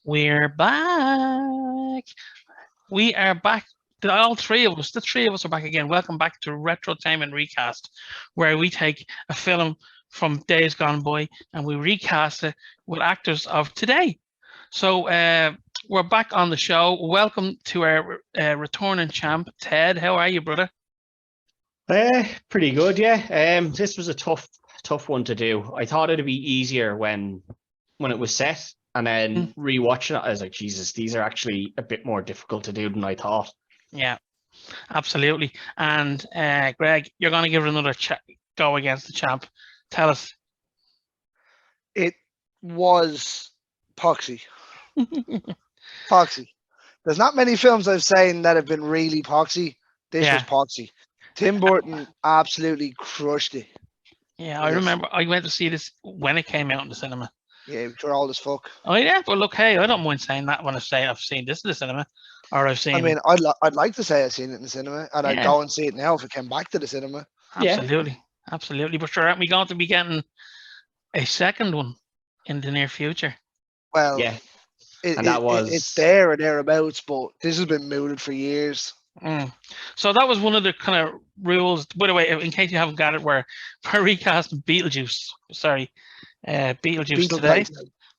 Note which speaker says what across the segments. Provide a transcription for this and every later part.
Speaker 1: We're back. We are back. All three of us, the three of us are back again. Welcome back to Retrotainment Recast, where we take a film from days gone by and we recast it with actors of today. So we're back on the show. Welcome to our returning champ, Ted. How are you, brother?
Speaker 2: Pretty good, yeah. This was a tough one to do. I thought it'd be easier when it was set, and then rewatching it, I was like, Jesus, these are actually a bit more difficult to do than I thought.
Speaker 1: Yeah, absolutely. And Greg, you're going to give it another go against the champ. Tell us.
Speaker 3: It was poxy. Poxy. There's not many films I've seen that have been really poxy. This was poxy. Tim Burton absolutely crushed it.
Speaker 1: Yeah, I remember I went to see this when it came out in the cinema.
Speaker 3: Yeah, we're old as fuck.
Speaker 1: Oh yeah, but look, hey, I don't mind saying that when I say I've seen this in the cinema, or I've seen.
Speaker 3: I mean, I'd like to say I've seen it in the cinema, and I'd go and see it now if it came back to the cinema.
Speaker 1: Absolutely, absolutely. But sure, aren't we going to be getting a second one in the near future?
Speaker 3: Well, yeah, it's there or thereabouts, but this has been mooted for years.
Speaker 1: So that was one of the kind of rules. By the way, in case you haven't got it, we're recasting Beetlejuice. Sorry, Beetlejuice today.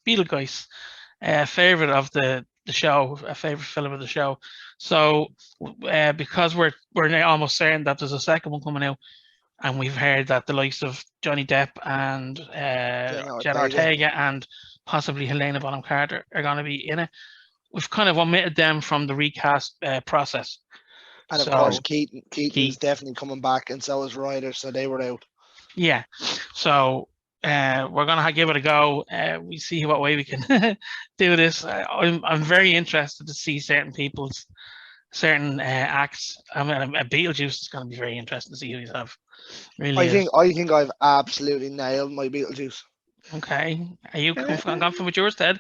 Speaker 1: Beetlejuice, favorite of the show, a favorite film of the show. So because we're now almost certain that there's a second one coming out, and we've heard that the likes of Johnny Depp and Jenna Ortega and possibly Helena Bonham Carter are going to be in it. We've kind of omitted them from the recast process.
Speaker 3: And of course, Keaton is definitely coming back, and so is Ryder, so they were out.
Speaker 1: Yeah, so we're gonna give it a go. We see what way we can do this. I'm very interested to see certain acts. I mean, Beetlejuice is going to be very interesting to see who you have. Really,
Speaker 3: I think I've absolutely nailed my Beetlejuice.
Speaker 1: Okay, are you confident with yours, Ted?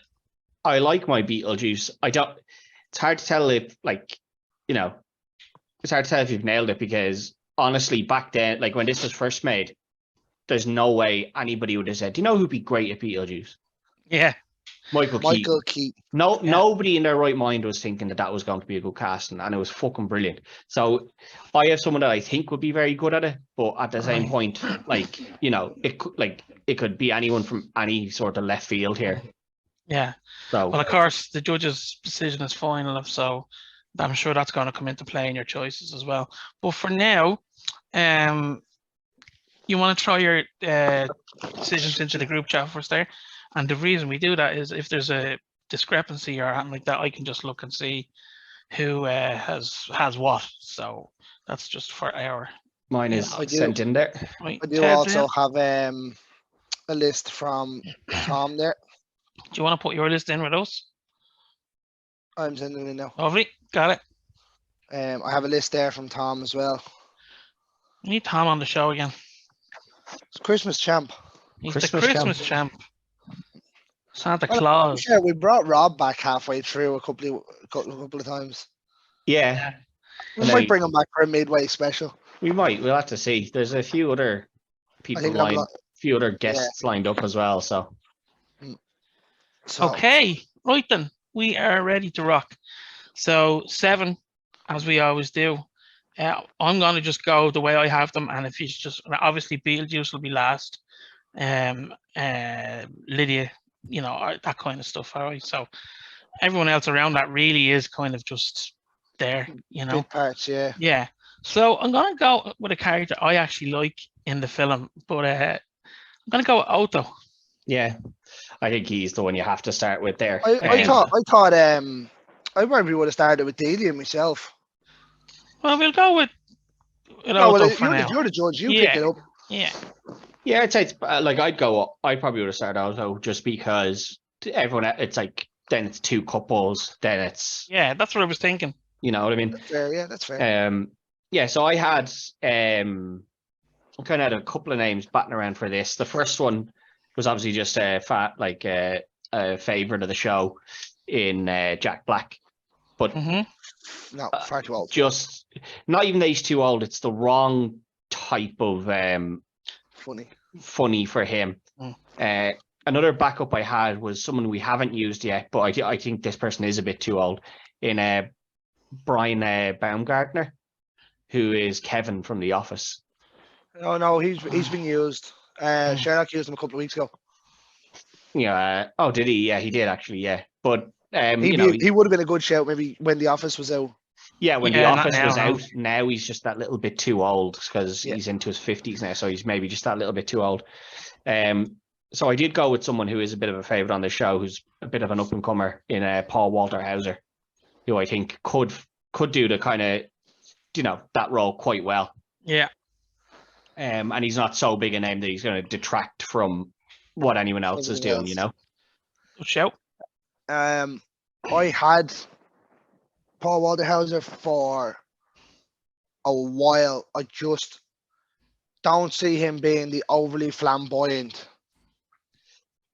Speaker 2: I like my Beetlejuice. It's hard to tell if, it's hard to tell if you've nailed it, because honestly, back then, like when this was first made, there's no way anybody would have said, do you know who'd be great at Beetlejuice?
Speaker 1: Yeah.
Speaker 3: Michael Keaton.
Speaker 2: Nobody in their right mind was thinking that was going to be a good casting, and it was fucking brilliant. So I have someone that I think would be very good at it, but at the same point, it could be anyone from any sort of left field here.
Speaker 1: Yeah. So, well, of course, the judge's decision is final, so I'm sure that's going to come into play in your choices as well. But for now, you want to throw your decisions into the group chat first there. And the reason we do that is if there's a discrepancy or anything like that, I can just look and see who has what. So that's just for our.
Speaker 2: Mine is sent in there.
Speaker 3: I do also have a list from Tom there.
Speaker 1: Do you want to put your list in with us?
Speaker 3: I'm sending it now.
Speaker 1: Lovely, got it.
Speaker 3: I have a list there from Tom as well.
Speaker 1: We need Tom on the show again.
Speaker 3: It's Christmas champ.
Speaker 1: He's the Christmas champ. Santa Claus.
Speaker 3: Yeah, we brought Rob back halfway through a couple of times.
Speaker 2: Yeah.
Speaker 3: We might bring him back for a midway special.
Speaker 2: We might. We'll have to see. There's a few other people few other guests lined up as well. So.
Speaker 1: Okay, right then. We are ready to rock. So 7, as we always do. I'm going to just go the way I have them, and if you just obviously Beetlejuice will be last. Lydia, that kind of stuff. All right. So everyone else around that really is kind of just there,
Speaker 3: Big parts, yeah.
Speaker 1: Yeah. So I'm going to go with a character I actually like in the film, but I'm going to go with Otto.
Speaker 2: Yeah, I think he's the one you have to start with there.
Speaker 3: I thought I probably would have started with Delia myself.
Speaker 1: Well, we'll go with
Speaker 3: Otto for now. You're the judge. You pick it up.
Speaker 1: Yeah.
Speaker 2: Yeah, I'd say I probably would have started Otto just because everyone. It's like then it's 2 couples, then it's.
Speaker 1: Yeah, that's what I was thinking.
Speaker 2: You know what I mean?
Speaker 3: That's fair. Yeah, that's fair.
Speaker 2: Yeah. So I had I kind of had a couple of names batting around for this. The first one was obviously just a favorite of the show in Jack Black, but
Speaker 3: no, far too old.
Speaker 2: Just not even that he's too old. It's the wrong type of funny for him. another backup I had was someone we haven't used yet, but I think this person is a bit too old. In Brian Baumgartner, who is Kevin from The Office.
Speaker 3: Oh no, he's been used. Sherlock used him a couple of weeks ago.
Speaker 2: Yeah. Oh, did he? Yeah, he did actually. Yeah, but
Speaker 3: he would have been a good shout maybe when The Office was out.
Speaker 2: Yeah, when The
Speaker 1: Yeah, not
Speaker 2: Office
Speaker 1: now,
Speaker 2: was
Speaker 1: no.
Speaker 2: out, now he's just that little bit too old because
Speaker 3: Yeah.
Speaker 2: he's into his 50s now, so he's maybe just that little bit too old. So I did go with someone who is a bit of a favorite on the show, who's a bit of an up and comer in Paul Walter Hauser, who I think could do the kind of that role quite well.
Speaker 1: Yeah.
Speaker 2: And he's not so big a name that he's going to detract from what anyone else is doing.
Speaker 1: Good shout.
Speaker 3: I had Paul Walter Hauser for a while. I just don't see him being the overly flamboyant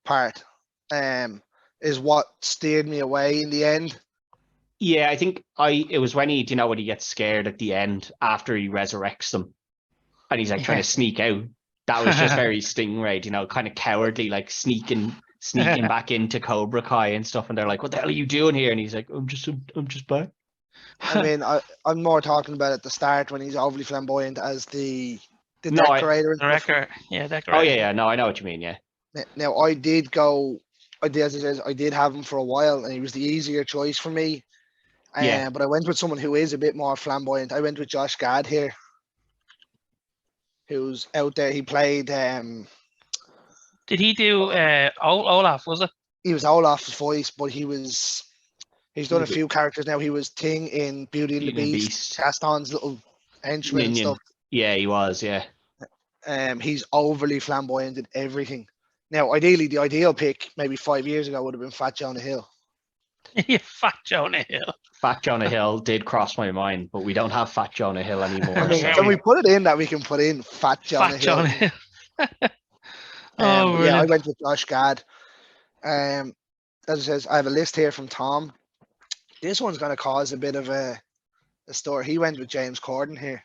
Speaker 3: part. Is what steered me away in the end.
Speaker 2: Yeah, I think it was when he gets scared at the end after he resurrects them, and he's like trying to sneak out. That was just very Stingray, kind of cowardly, like sneaking back into Cobra Kai and stuff. And they're like, "What the hell are you doing here?" And he's like, "I'm just back."
Speaker 3: I mean, I'm more talking about at the start when he's overly flamboyant as the
Speaker 2: No,
Speaker 3: decorator.
Speaker 1: Decorator. Yeah, decorator.
Speaker 2: Oh yeah. No, I know what you mean. Yeah.
Speaker 3: Now I did as it says, I did have him for a while, and he was the easier choice for me.
Speaker 2: Yeah.
Speaker 3: But I went with someone who is a bit more flamboyant. I went with Josh Gad here, who's out there. He played.
Speaker 1: Did he do Olaf? Was it?
Speaker 3: He was Olaf's voice, but he's done a few characters now. He was Ting in Beauty and the Beast, Gaston's little henchman and stuff.
Speaker 2: Yeah, he was. Yeah.
Speaker 3: He's overly flamboyant in everything. Now, ideally, the ideal pick maybe 5 years ago would have been Fat Jonah Hill.
Speaker 1: Yeah, Fat Jonah Hill.
Speaker 2: Fat Jonah Hill did cross my mind, but we don't have Fat Jonah Hill anymore.
Speaker 3: I mean, can we put it in that we can put in Fat Jonah Hill?
Speaker 1: Jonah Hill.
Speaker 3: Yeah, I went with Josh Gad. As it says, I have a list here from Tom. This one's going to cause a bit of a story. He went with James Corden here.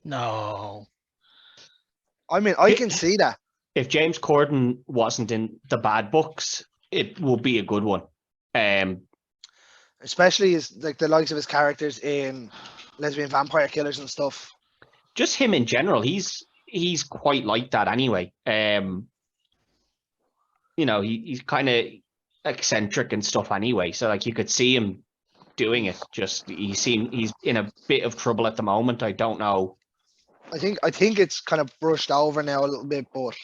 Speaker 1: No.
Speaker 3: I mean, I can see that.
Speaker 2: If James Corden wasn't in the bad books, it would be a good one.
Speaker 3: Especially as like the likes of his characters in Lesbian Vampire Killers and stuff.
Speaker 2: Just him in general, he's quite like that anyway. He's kind of eccentric and stuff anyway. So like you could see him doing it. Just he's in a bit of trouble at the moment. I don't know.
Speaker 3: I think it's kind of brushed over now a little bit, but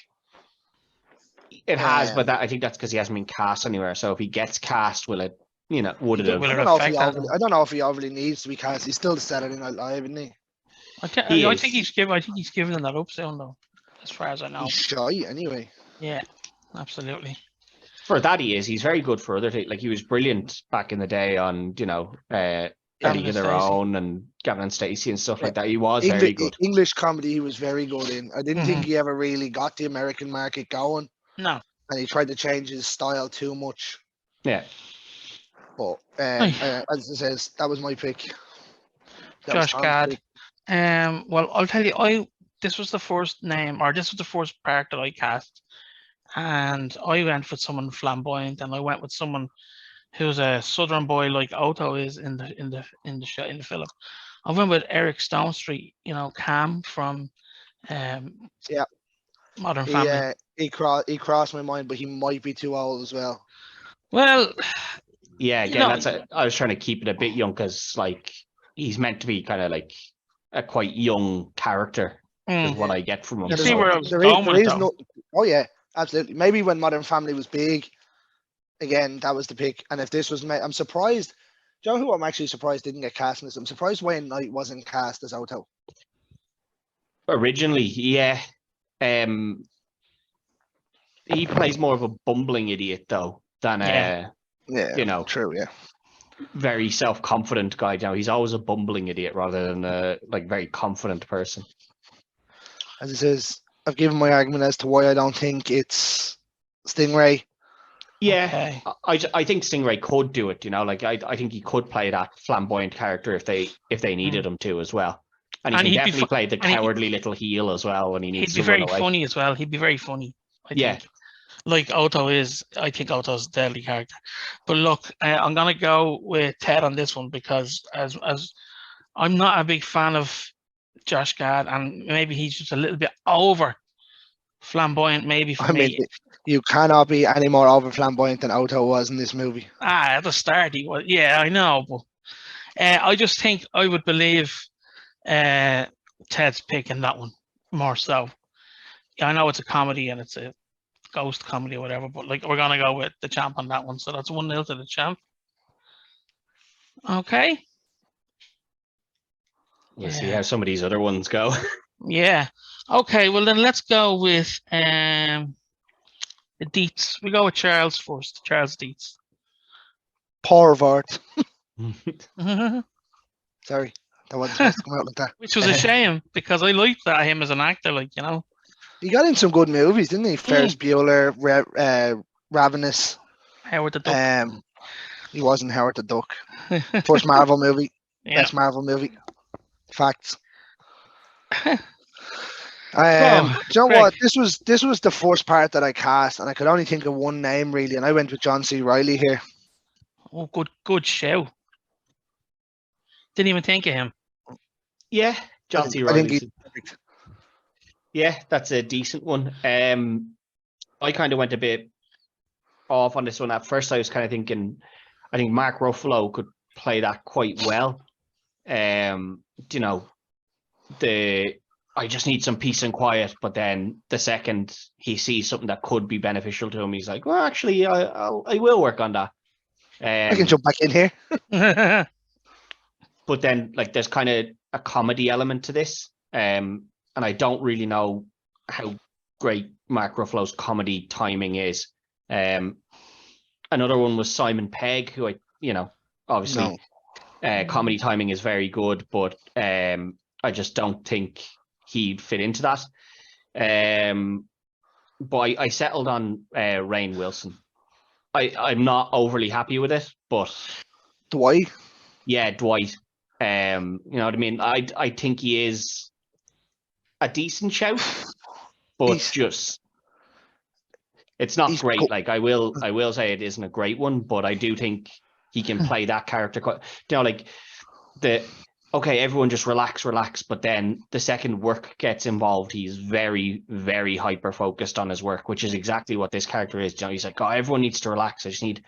Speaker 2: it has. But I think that's because he hasn't been cast anywhere. So if he gets cast, would it? Would it?
Speaker 3: I don't know if he overly needs to be cast. He's still Saturday Night Live, isn't he?
Speaker 1: I think he's given that up soon though, as far as I know.
Speaker 3: He's shy anyway.
Speaker 1: Yeah, absolutely.
Speaker 2: For that he is. He's very good for other things. Like he was brilliant back in the day on Eddie of Their Own and Gavin and Stacey and stuff like that. He was very good.
Speaker 3: English comedy he was very good in. I didn't think he ever really got the American market going.
Speaker 1: No.
Speaker 3: And he tried to change his style too much.
Speaker 2: Yeah.
Speaker 3: But as it says, that was my pick.
Speaker 1: Josh Gad. Well, I'll tell you, this was the first part that I cast, and I went with someone flamboyant, and I went with someone who's a Southern boy like Otto is in the film. I went with Eric Stonestreet, Cam from Modern Family.
Speaker 3: He crossed my mind, but he might be too old as well.
Speaker 1: Well,
Speaker 2: yeah, again, I was trying to keep it a bit young because like he's meant to be kind of like a quite young character is what I get from him.
Speaker 1: You see where I was going.
Speaker 3: Oh yeah, absolutely. Maybe when Modern Family was big, again, that was the pick. And if this was I'm surprised. Do you know who I'm actually surprised didn't get cast in this? I'm surprised Wayne Knight wasn't cast as Otto.
Speaker 2: Originally, yeah. He plays more of a bumbling idiot though than
Speaker 3: true, yeah.
Speaker 2: Very self-confident guy. He's always a bumbling idiot rather than a very confident person.
Speaker 3: As it says, I've given my argument as to why I don't think it's Stingray.
Speaker 2: Yeah, okay. I think Stingray could do it. I think he could play that flamboyant character if they needed him to as well. And he can definitely play the cowardly little heel as well when he needs to run away.
Speaker 1: He'd be very funny as well. He'd be very funny. I think. like Otto is. I think Otto's a deadly character. But look, I'm gonna go with Ted on this one because as I'm not a big fan of Josh Gad, and maybe he's just a little bit over flamboyant, maybe for
Speaker 3: I mean,
Speaker 1: me.
Speaker 3: you cannot be any more over flamboyant than Otto was in this movie.
Speaker 1: At the start he was. Yeah, I know, but I just think I would believe Ted's pick in that one more so. Yeah, I know it's a comedy and it's a ghost comedy or whatever, but like we're gonna go with the champ on that one. So that's 1-0 to the champ. Okay.
Speaker 2: We'll see how some of these other ones go.
Speaker 1: Yeah. Okay, well then let's go with the Deets. We go with Charles first. Charles Deets.
Speaker 3: Pervert. Sorry, that wasn't supposed to come out like that.
Speaker 1: Which was a shame because I liked that him as an actor, like, you know.
Speaker 3: He got in some good movies, didn't he? Ferris Bueller, Ravenous.
Speaker 1: Howard the Duck.
Speaker 3: He wasn't Howard the Duck. First Marvel movie.
Speaker 1: Yeah.
Speaker 3: Best Marvel movie. Facts. Do you know
Speaker 1: Greg.
Speaker 3: what? This was the first part that I cast, and I could only think of one name really, and I went with John C. Reilly here.
Speaker 1: Oh, good show. Didn't even think of him.
Speaker 2: Yeah, John C.
Speaker 3: I think
Speaker 2: Reilly.
Speaker 3: he's perfect.
Speaker 2: Yeah, that's a decent one. I kind of went a bit off on this one. At first, I was kind of thinking, I think Mark Ruffalo could play that quite well. You know, I just need some peace and quiet. But then the second he sees something that could be beneficial to him, he's like, well, actually, I will work on that.
Speaker 3: I can jump back in here.
Speaker 2: But then, like, there's kind of a comedy element to this. And I don't really know how great Mark Ruffalo's comedy timing is. Another one was Simon Pegg, who obviously comedy timing is very good, but I just don't think he'd fit into that. But I settled on Rainn Wilson. I'm not overly happy with it, but
Speaker 3: Dwight.
Speaker 2: Yeah, Dwight. You know what I mean? I think he is a decent shout, but it's not great. Like I will say it isn't a great one, but I do think he can play that character. You know, like everyone just relax, but then the second work gets involved, he's very, very hyper focused on his work, which is exactly what this character is. You know, he's like, oh, everyone needs to relax. I just need a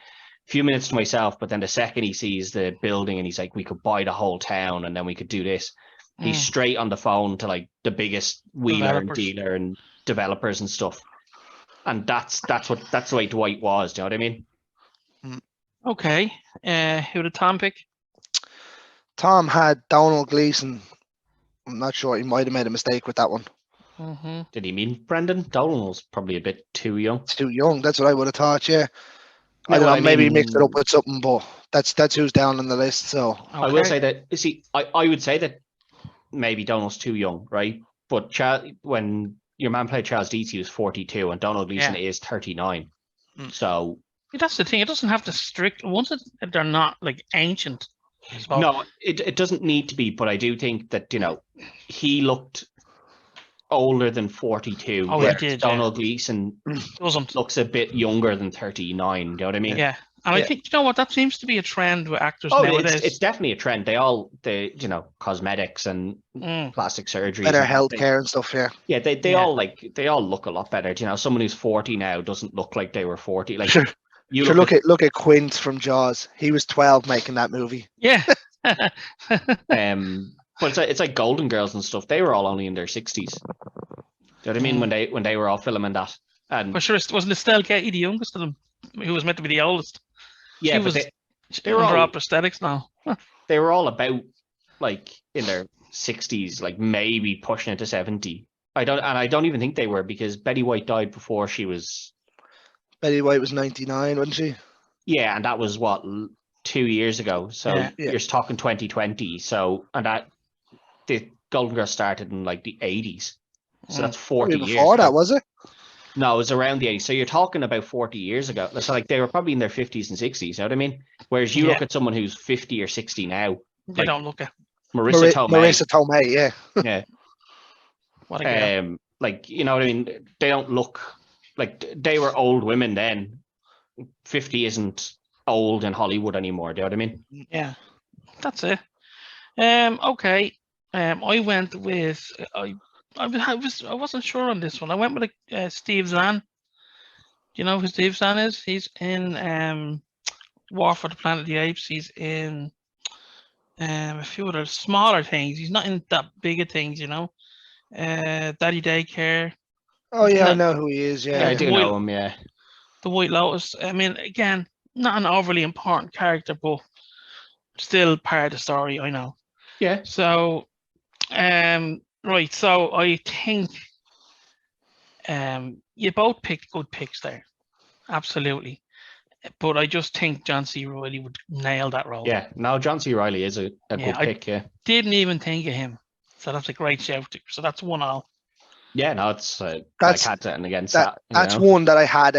Speaker 2: few minutes to myself. But then the second he sees the building and he's like, we could buy the whole town and then we could do this. He's straight on the phone to like the biggest wheeler and dealer and developers and stuff. And that's the way Dwight was. Do you know what I mean?
Speaker 1: Okay. Who did Tom pick?
Speaker 3: Tom had Donald Gleason. I'm not sure. He might have made a mistake with that one.
Speaker 1: Mm-hmm.
Speaker 2: Did he mean Brendan? Donald was probably a bit too young.
Speaker 3: Too young. That's what I would have thought. Yeah. I don't know. Maybe he mixed it up with something, but that's who's down on the list. So
Speaker 2: I will say that. See, I would say that maybe Donald's too young, right? But when your man played Charles Dietz, he was 42, and Donald Gleason is 39. So
Speaker 1: that's the thing. It doesn't have to strict once they're not like ancient.
Speaker 2: No, it doesn't need to be. But I do think that he looked older than 42.
Speaker 1: Oh, he did.
Speaker 2: Donald Gleason looks a bit younger than 39. Do you know what I mean?
Speaker 1: Yeah. And I think, you know what, that seems to be a trend with actors nowadays.
Speaker 2: It's definitely a trend. They cosmetics and plastic surgery,
Speaker 3: better healthcare and stuff. Yeah.
Speaker 2: Yeah, they all look a lot better. You know, someone who's 40 now doesn't look like they were 40. Like
Speaker 3: look at Quint from Jaws. He was 12 making that movie.
Speaker 1: Yeah.
Speaker 2: But it's like Golden Girls and stuff. They were all only in their 60s. Do you know what I mean? When they were all filming that. And
Speaker 1: for sure, wasn't Estelle Getty the youngest of them? Who was meant to be the oldest?
Speaker 2: Yeah,
Speaker 1: they were all prosthetics now.
Speaker 2: They were all about like in their 60s, like maybe pushing it to 70. I don't even think they were, because Betty White died before she was.
Speaker 3: Betty White was 99, wasn't she?
Speaker 2: Yeah, and that was what, 2 years ago. So you're talking 2020. So the Golden Girls started in like the 80s. So that's 40 years.
Speaker 3: Before that, was it?
Speaker 2: No, it was around the 80s. So you're talking about 40 years ago. So like they were probably in their 50s and 60s. You know what I mean? Whereas you look at someone who's 50 or 60 now.
Speaker 1: They don't look at
Speaker 2: Marissa Tomei.
Speaker 3: Marissa Tomei, yeah.
Speaker 2: Yeah.
Speaker 1: What a girl.
Speaker 2: Like, you know what I mean? They don't look like they were old women then. 50 isn't old in Hollywood anymore. Do you know what I mean?
Speaker 1: Yeah, that's it. Okay. I went with I wasn't sure on this one. I went with Steve Zahn. Do you know who Steve Zahn is? He's in War for the Planet of the Apes. He's in a few other smaller things. He's not in that big of things, you know. Daddy Daycare.
Speaker 3: Oh
Speaker 1: He's
Speaker 3: yeah, I
Speaker 1: not-
Speaker 3: know who he is.
Speaker 2: Yeah,
Speaker 3: Yeah,
Speaker 2: I
Speaker 1: the
Speaker 2: do
Speaker 1: White,
Speaker 2: know him. Yeah,
Speaker 1: the White Lotus. I mean, again, not an overly important character, but still part of the story. I know.
Speaker 2: yeah.
Speaker 1: So, right. So I think you both picked good picks there. Absolutely. But I just think John C. Reilly would nail that role.
Speaker 2: Yeah, no, John C. Reilly is a
Speaker 1: Yeah,
Speaker 2: good pick. Yeah,
Speaker 1: Didn't even think of him. So that's a great shout. So that's 1-1.
Speaker 2: yeah. No, it's like
Speaker 3: That's
Speaker 2: had something against
Speaker 3: that.
Speaker 2: that.
Speaker 3: That's
Speaker 2: you know?
Speaker 3: one that I had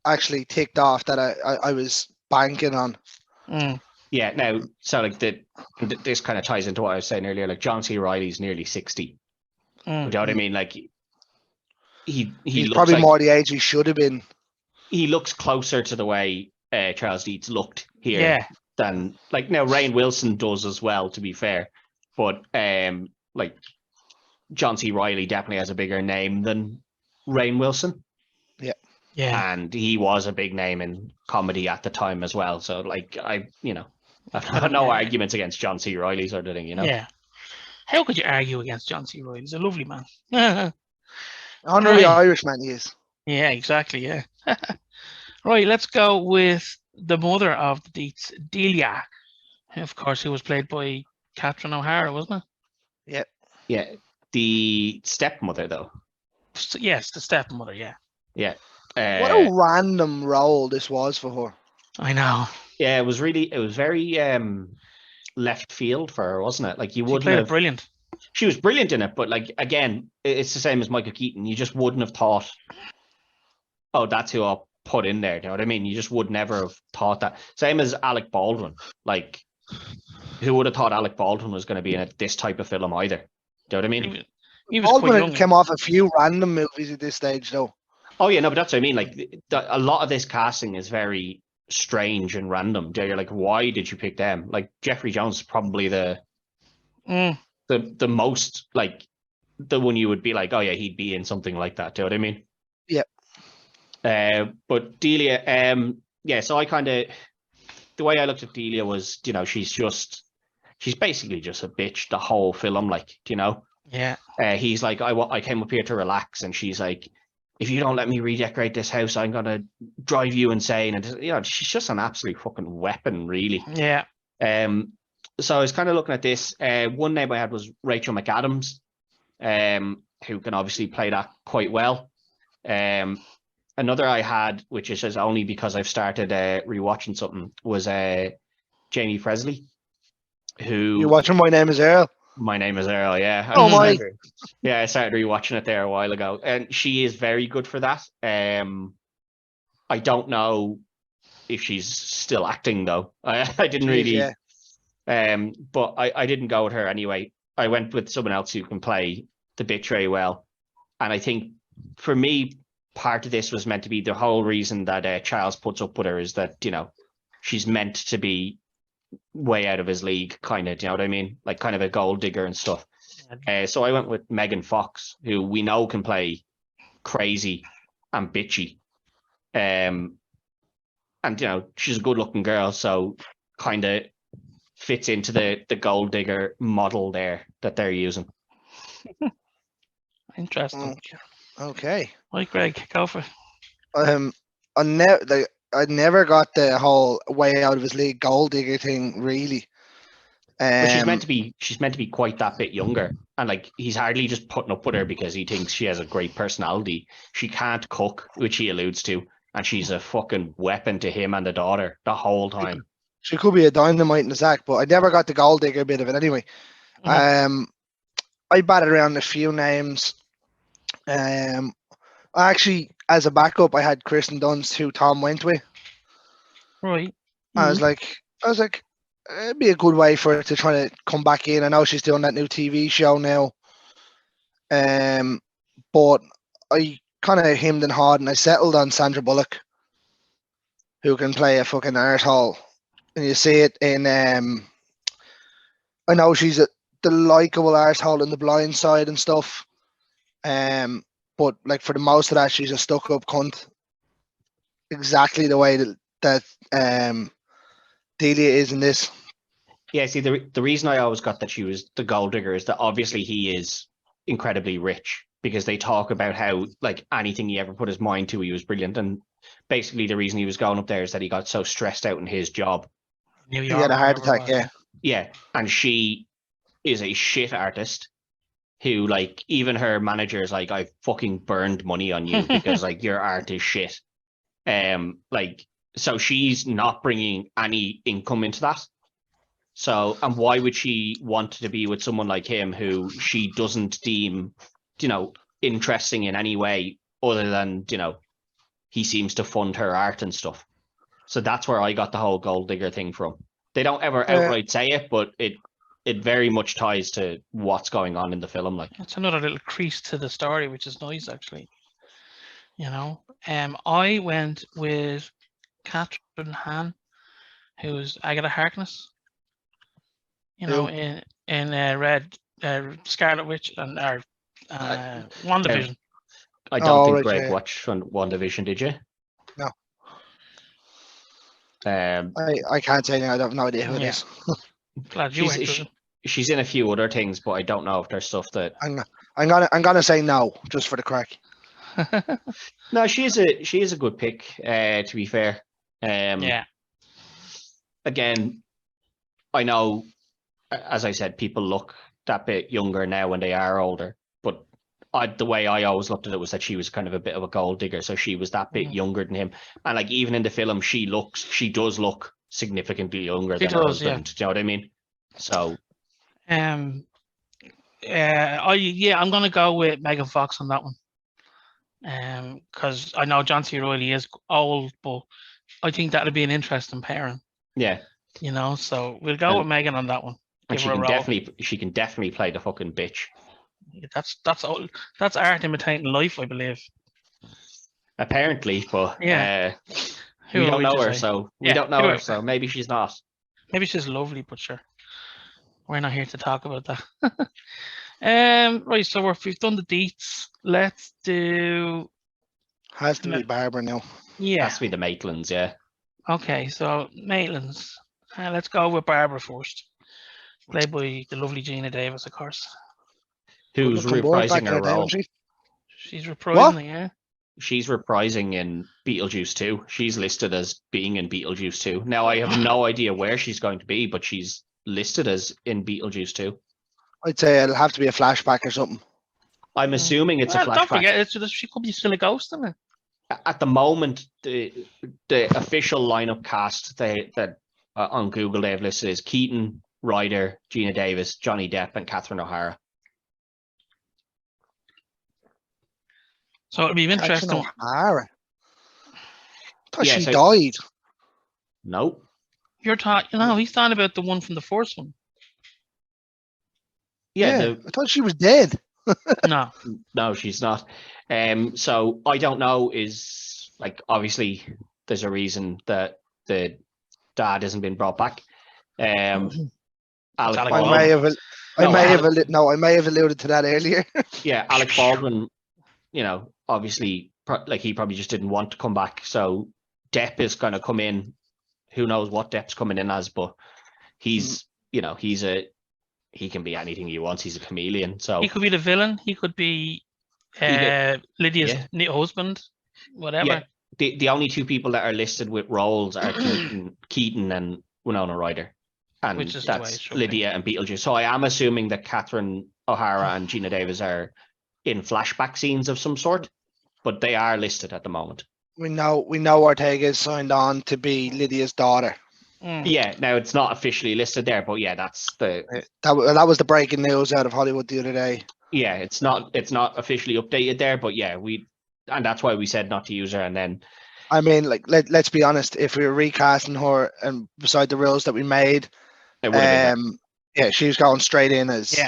Speaker 3: actually ticked off that I was banking on.
Speaker 1: Mm.
Speaker 2: Yeah. Now, so like this kind of ties into what I was saying earlier. Like John C. Reilly's nearly 60.
Speaker 1: Mm.
Speaker 2: You know what I mean? Like he
Speaker 3: He's
Speaker 2: looks
Speaker 3: probably
Speaker 2: like
Speaker 3: more the age he should have been.
Speaker 2: he looks closer to the way Charles Dietz looked here
Speaker 1: Yeah.
Speaker 2: than like now Rainn Wilson does as well. To be fair, but like John C. Reilly definitely has a bigger name than Rainn Wilson.
Speaker 1: Yeah.
Speaker 2: And he was a big name in comedy at the time as well. So like I've got no arguments against John C. Reilly sort of thing, you know.
Speaker 1: Yeah. How could you argue against John C. Reilly? He's a lovely man. Yeah,
Speaker 3: Honorary
Speaker 1: Right.
Speaker 3: Irishman he is.
Speaker 1: exactly. Yeah. Right. Let's go with the mother of the Deets, Delia. Of course, who was played by Catherine O'Hara, wasn't it?
Speaker 2: Yeah. The stepmother though.
Speaker 1: Yes, the stepmother. Yeah.
Speaker 2: Yeah.
Speaker 3: What a random role this was for her.
Speaker 1: I know.
Speaker 2: Yeah, it was very left field for her, wasn't it? Like you
Speaker 1: She
Speaker 2: wouldn't
Speaker 1: played it
Speaker 2: have
Speaker 1: brilliant.
Speaker 2: she was brilliant in it, but like again, it's the same as Michael Keaton. You just wouldn't have thought, oh, that's who I'll put in there. Do you know what I mean? You just would never have thought that. Same as Alec Baldwin. Like, who would have thought Alec Baldwin was going to be in this type of film either? Do you know what I mean?
Speaker 1: He was quite
Speaker 3: Baldwin
Speaker 1: young.
Speaker 3: came off a few random movies at this stage, though.
Speaker 2: Oh yeah, no, but that's what I mean. Like, a lot of this casting is very strange and random. You're like, why did you pick them? Like, Jeffrey Jones is probably the most like the one you would be like, oh yeah, he'd be in something like that. Do you know what I mean?
Speaker 3: Yeah.
Speaker 2: But Delia, yeah. So I kind of the way I looked at Delia was, you know, she's basically just a bitch the whole film. Like, you know,
Speaker 1: Yeah.
Speaker 2: he's like, I came up here to relax, and she's like, if you don't let me redecorate this house, I'm gonna drive you insane. And you know, she's just an absolute fucking weapon, really.
Speaker 1: Yeah.
Speaker 2: So I was kind of looking at this. One name I had was Rachel McAdams, who can obviously play that quite well. Another I had, which is just only because I've started rewatching something, was Jamie Presley, who
Speaker 3: You watching My Name is Earl?
Speaker 2: My Name is Earl, yeah.
Speaker 3: Oh my!
Speaker 2: Yeah, I started rewatching it there a while ago, and she is very good for that. I don't know if she's still acting though. I didn't really.
Speaker 3: Yeah.
Speaker 2: But I didn't go with her anyway. I went with someone else who can play the bitch very well, and I think for me, part of this was meant to be the whole reason that Charles puts up with her is that, you know, she's meant to be way out of his league, kind of. Do you know what I mean? Like kind of a gold digger and stuff. So I went with Megan Fox, who we know can play crazy and bitchy. And you know, she's a good looking girl, so kind of fits into the gold digger model there that they're using.
Speaker 1: Interesting.
Speaker 3: Okay.
Speaker 1: Right, Greg, go for it.
Speaker 3: I never got the whole way out of his league gold digger thing, really.
Speaker 2: But she's meant to be quite that bit younger, and like he's hardly just putting up with her because he thinks she has a great personality. She can't cook, which he alludes to, and she's a fucking weapon to him and the daughter the whole time.
Speaker 3: She could be a dynamite in the sack, but I never got the gold digger bit of it anyway. I batted around a few names. Actually, as a backup, I had Kristen Dunst, who Tom went with.
Speaker 1: Right.
Speaker 3: I was like, it'd be a good way for her to try to come back in. I know she's doing that new TV show now. But I kind of hemmed and hawed, and I settled on Sandra Bullock, who can play a fucking arsehole. And you see it in I know she's the likable arsehole in The Blind Side and stuff. But like for the most of that, she's a stuck-up cunt. Exactly the way that Delia is in this.
Speaker 2: Yeah, see, the reason I always got that she was the gold digger is that obviously he is incredibly rich, because they talk about how like anything he ever put his mind to, he was brilliant. And basically the reason he was going up there is that he got so stressed out in his job.
Speaker 1: New
Speaker 3: He
Speaker 1: York.
Speaker 3: had a heart
Speaker 1: whatever it
Speaker 3: attack,
Speaker 1: was,
Speaker 3: yeah.
Speaker 2: Yeah, and she is a shit artist who, like, even her manager is like, I fucking burned money on you because like your art is shit. Like, so she's not bringing any income into that. So, and why would she want to be with someone like him who she doesn't deem, interesting in any way other than, he seems to fund her art and stuff. So that's where I got the whole gold digger thing from. They don't ever outright say it, but it very much ties to what's going on in the film. Like,
Speaker 1: It's another little crease to the story, which is nice, actually. I went with Catherine Hahn, who's Agatha Harkness. In Red Scarlet Witch and WandaVision.
Speaker 2: I don't think
Speaker 3: right,
Speaker 2: Greg
Speaker 3: yeah.
Speaker 2: watched WandaVision, did you?
Speaker 3: No.
Speaker 2: I
Speaker 3: can't say now. I have no idea who it
Speaker 1: Yeah.
Speaker 3: is.
Speaker 1: Glad you went to it.
Speaker 2: she's in a few other things, but I don't know if there's stuff that.
Speaker 3: I'm gonna say no, just for the crack.
Speaker 2: No, she is a good pick. To be fair,
Speaker 1: Yeah.
Speaker 2: Again, I know, as I said, people look that bit younger now when they are older. But the way I always looked at it was that she was kind of a bit of a gold digger, so she was that bit younger than him. And like even in the film, she does look significantly younger than her husband. Do you know what I mean? So,
Speaker 1: I'm gonna go with Megan Fox on that one. Because I know John C. Reilly is old, but I think that'd be an interesting pairing.
Speaker 2: Yeah.
Speaker 1: So we'll go with Megan on that one.
Speaker 2: And she can definitely play the fucking bitch.
Speaker 1: Yeah, that's art imitating life, I believe.
Speaker 2: Apparently, but
Speaker 1: we
Speaker 2: don't know her, so we don't know her, so maybe she's not.
Speaker 1: Maybe she's lovely, but sure, we're not here to talk about that. Right, so we've done the deets. Let's do.
Speaker 3: Has to be Barbara now.
Speaker 1: Yeah,
Speaker 2: has to be the Maitlands. Yeah.
Speaker 1: Okay, so Maitlands. Let's go with Barbara first. Played by the lovely Gina Davis, of course.
Speaker 2: Who's reprising her role?
Speaker 1: She's reprising, yeah.
Speaker 2: She's reprising in Beetlejuice 2. She's listed as being in Beetlejuice 2. Now, I have no idea where she's going to be, but she's listed as in Beetlejuice 2.
Speaker 3: I'd say it'll have to be a flashback or something.
Speaker 2: I'm assuming it's a flashback.
Speaker 1: Don't forget, she could be still a ghost in it.
Speaker 2: At the moment, the official lineup cast that on Google they've listed is Keaton, Ryder, Gina Davis, Johnny Depp, and Catherine O'Hara.
Speaker 1: So it'll be interesting.
Speaker 3: O'Hara. I thought she died.
Speaker 2: Nope.
Speaker 1: You're talking. He's talking about the one from the first one.
Speaker 3: Yeah, I thought she was dead.
Speaker 2: No, she's not. So I don't know. Is like obviously there's a reason that the dad hasn't been brought back. I may have alluded to that earlier. Yeah, Alec Baldwin. Obviously, like he probably just didn't want to come back. So Depp is going to come in. Who knows what Depp's coming in as? But he's, he can be anything he wants. He's a chameleon. So
Speaker 1: he could be the villain. He could be Lydia's husband. Whatever.
Speaker 2: Yeah. The only two people that are listed with roles are Keaton and Winona Ryder, and that's Lydia and Beetlejuice. So I am assuming that Catherine O'Hara and Gina Davis are in flashback scenes of some sort, but they are listed at the moment.
Speaker 3: We know Ortega is signed on to be Lydia's daughter.
Speaker 2: Yeah, now it's not officially listed there, but yeah, that's that
Speaker 3: was the breaking news out of Hollywood the other day.
Speaker 2: Yeah, it's not officially updated there, but yeah, and that's why we said not to use her. And then,
Speaker 3: I mean, like let's be honest, if we were recasting her and beside the rules that we made, she's going straight in as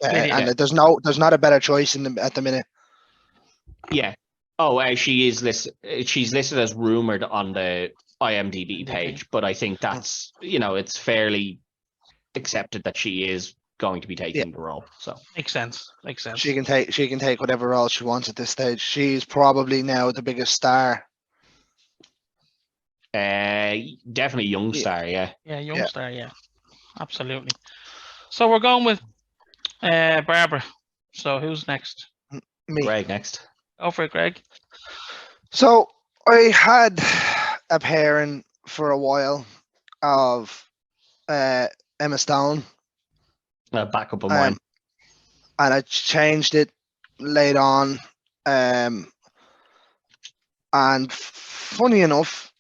Speaker 3: and there's not a better choice at the minute.
Speaker 2: Yeah, Oh, she is listed. She's listed as rumored on the IMDb page, but I think that's it's fairly accepted that she is going to be taking the role. So
Speaker 1: Makes sense.
Speaker 3: She can take whatever role she wants at this stage. She's probably now the biggest star.
Speaker 2: definitely young star, yeah.
Speaker 1: Yeah, young star, yeah. Absolutely. So we're going with Barbara. So who's next?
Speaker 3: Me.
Speaker 2: Greg next.
Speaker 1: Go for it, Greg.
Speaker 3: So I had a pairing for a while of Emma Stone.
Speaker 2: Backup of mine.
Speaker 3: And I changed it later on. And funny enough,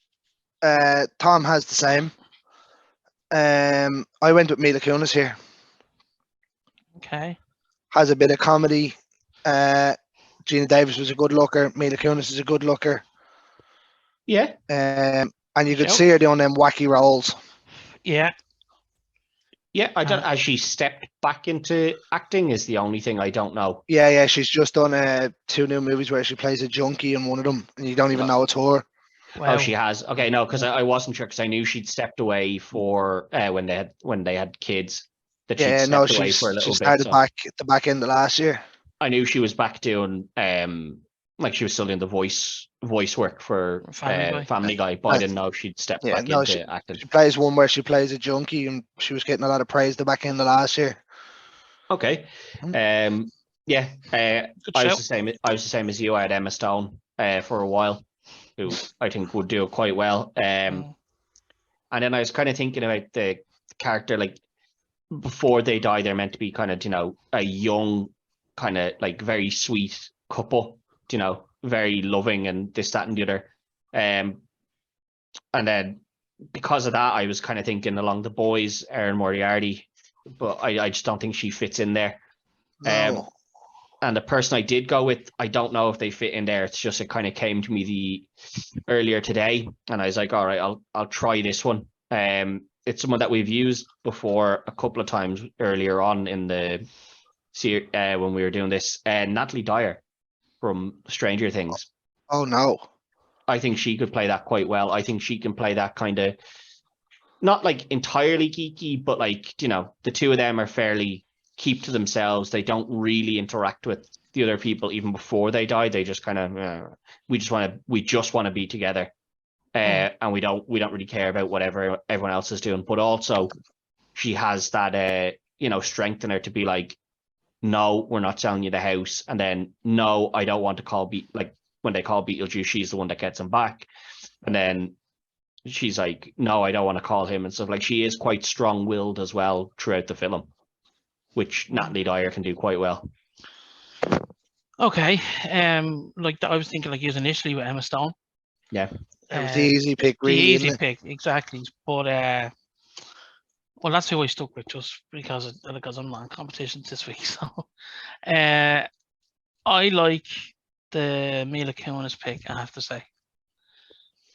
Speaker 3: Tom has the same. I went with Mila Kunis here.
Speaker 1: Okay.
Speaker 3: Has a bit of comedy. Gina Davis was a good looker. Mila Kunis is a good looker.
Speaker 2: Yeah.
Speaker 3: And you could see her doing them wacky roles.
Speaker 1: Yeah.
Speaker 2: Yeah, I don't. As she stepped back into acting is the only thing I don't know.
Speaker 3: Yeah. She's just done 2 new movies where she plays a junkie in one of them, and you don't even know it's her.
Speaker 1: Wow.
Speaker 2: Oh, she has. Okay, no, because I wasn't sure because I knew she'd stepped away for when they had kids. That she'd stepped away for a little
Speaker 3: she
Speaker 2: bit.
Speaker 3: started back at the back end of last year.
Speaker 2: I knew she was back doing like she was still doing the voice work for Family Guy, but I didn't know she'd stepped back into acting.
Speaker 3: She plays one where she plays a junkie, and she was getting a lot of praise the back end of last year.
Speaker 2: Okay. Yeah. I was the same. I was the same as you. I had Emma Stone for a while, who I think would do it quite well. And then I was kind of thinking about the character, like before they die, they're meant to be kind of a young, kind of like very sweet couple, very loving and this, that, and the other. And then because of that, I was kind of thinking along the boys, Erin Moriarty, but I just don't think she fits in there.
Speaker 3: No.
Speaker 2: And the person I did go with, I don't know if they fit in there. It's just it kind of came to me earlier today, and I was like, all right, I'll try this one. It's someone that we've used before a couple of times earlier on in the series when we were doing this. Natalie Dyer from Stranger Things.
Speaker 3: Oh no.
Speaker 2: I think she could play that quite well. I think she can play that kind of not like entirely geeky, but like the two of them are fairly keep to themselves. They don't really interact with the other people even before they die. They just kind of we just want to be together, and we don't really care about whatever everyone else is doing. But also, she has that strength in her to be like, no, we're not selling you the house, and then no, I don't want to call like when they call Beetlejuice, she's the one that gets him back, and then she's like, no, I don't want to call him and stuff. Like she is quite strong-willed as well throughout the film, which Natalie Dyer can do quite well.
Speaker 1: Okay. Like I was thinking, like using initially with Emma Stone.
Speaker 2: Yeah.
Speaker 3: It was the easy pick, really.
Speaker 1: The easy pick, exactly. But well, that's who I stuck with, just because I'm not in competitions this week. So, I like the Mila Kunis pick, I have to say.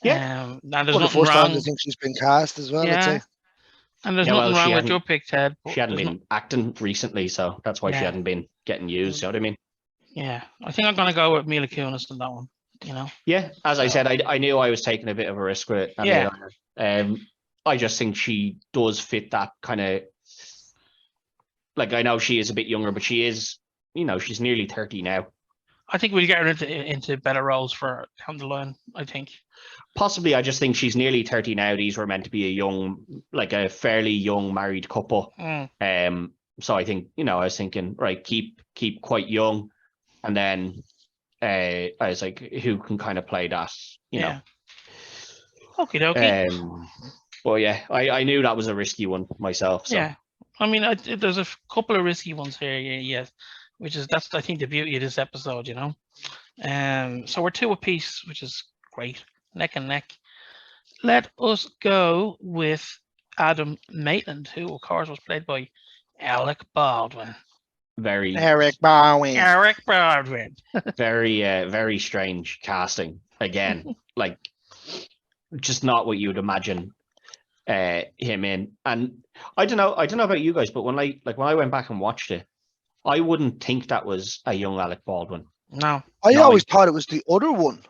Speaker 2: Yeah.
Speaker 1: Now there's
Speaker 3: the
Speaker 1: nothing
Speaker 3: first
Speaker 1: wrong.
Speaker 3: time I think she's been cast as well.
Speaker 1: Yeah.
Speaker 3: I'd say.
Speaker 1: And there's nothing wrong with your pick, Ted.
Speaker 2: She hadn't been acting recently, so that's why she hadn't been getting used. You know what I mean?
Speaker 1: Yeah, I think I'm gonna go with Mila Kunis on that one.
Speaker 2: Yeah, as I said, I knew I was taking a bit of a risk with it.
Speaker 1: Yeah.
Speaker 2: I just think she does fit that kind of. Like I know she is a bit younger, but she is, she's nearly 30 now.
Speaker 1: I think we'll get her into better roles for down the line. I think.
Speaker 2: Possibly, I just think she's nearly 30 now. These were meant to be a fairly young married couple. So I think, I was thinking, right, keep quite young, and then I was like, who can kind of play that,
Speaker 1: Yeah. Okie dokie.
Speaker 2: But yeah, I knew that was a risky one myself. So.
Speaker 1: Yeah, I mean, there's a couple of risky ones here. Yes, that's I think the beauty of this episode. So we're 2 apiece, which is great. Neck and neck. Let us go with Adam Maitland, who of course was played by Alec Baldwin.
Speaker 3: Eric Baldwin.
Speaker 2: Very very strange casting again. Like just not what you would imagine him in. And I don't know about you guys, but when I went back and watched it, I wouldn't think that was a young Alec Baldwin.
Speaker 1: No.
Speaker 3: I
Speaker 2: No,
Speaker 3: always thought it was the other one